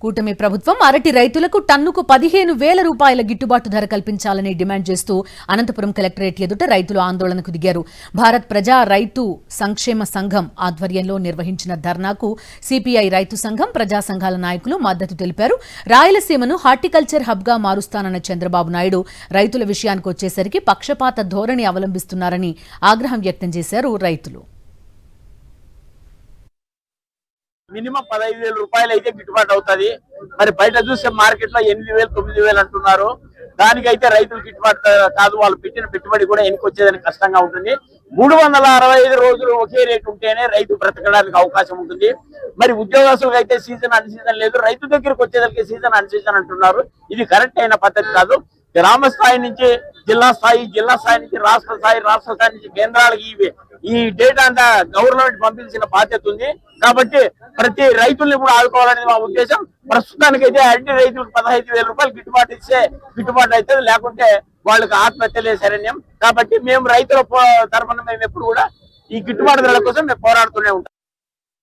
కూటమి ప్రభుత్వం అరటి రైతులకు టన్నుకు 15,000 రూపాయల గిట్టుబాటు ధర కల్పించాలని డిమాండ్ చేస్తూ అనంతపురం కలెక్టరేట్ ఎదుట రైతులు ఆందోళనకు దిగారు. భారత్ ప్రజా రైతు సంక్షేమ సంఘం ఆధ్వర్యంలో నిర్వహించిన ధర్నాకు సిపిఐ రైతు సంఘం, ప్రజా సంఘాల నాయకులు మద్దతు తెలిపారు. రాయలసీమను హార్టికల్చర్ హబ్గా మారుస్తానన్న చంద్రబాబు నాయుడు రైతుల విషయానికి వచ్చేసరికి పక్షపాత ధోరణి అవలంబిస్తున్నారని ఆగ్రహం వ్యక్తం చేశారు రైతులు. మినిమం 15,000 రూపాయలు అయితే గిట్టుబాటు అవుతుంది. మరి బయట చూస్తే మార్కెట్ లో 8,000, 9,000 అంటున్నారు. దానికైతే రైతులు గిట్టుబాటు కాదు. వాళ్ళు పెట్టిన పెట్టుబడి కూడా ఎన్నికొచ్చేదానికి కష్టంగా ఉంటుంది. 365 రోజులు ఒకే రేటు ఉంటేనే రైతు బ్రతకడానికి అవకాశం ఉంటుంది. మరి ఉద్యోగస్తులకు అయితే సీజన్ అన్ సీజన్ లేదు. రైతు దగ్గరికి వచ్చేదానికి సీజన్ అన్ సీజన్ అంటున్నారు. ఇది కరెక్ట్ అయిన పద్ధతి కాదు. గ్రామ స్థాయి నుంచి జిల్లా స్థాయి, జిల్లా స్థాయి నుంచి రాష్ట్ర స్థాయి, రాష్ట్ర స్థాయి నుంచి కేంద్రాలకి ఈ డేటా అంతా గవర్నమెంట్ పంపించిన బాధ్యత ఉంది. కాబట్టి ప్రతి రైతుల్ని కూడా ఆదుకోవాలనేది మా ఉద్దేశం. ప్రస్తుతానికైతే అరటి రైతులకు 15,000 రూపాయలు గిట్టుబాటు ఇస్తే గిట్టుబాటు అవుతుంది, లేకుంటే వాళ్ళకి ఆత్మహత్యలే శరణ్యం. కాబట్టి మేము రైతుల తరఫున మేము ఎప్పుడు కూడా ఈ గిట్టుబాటు ధరల కోసం మేము పోరాడుతూనే ఉంటాం.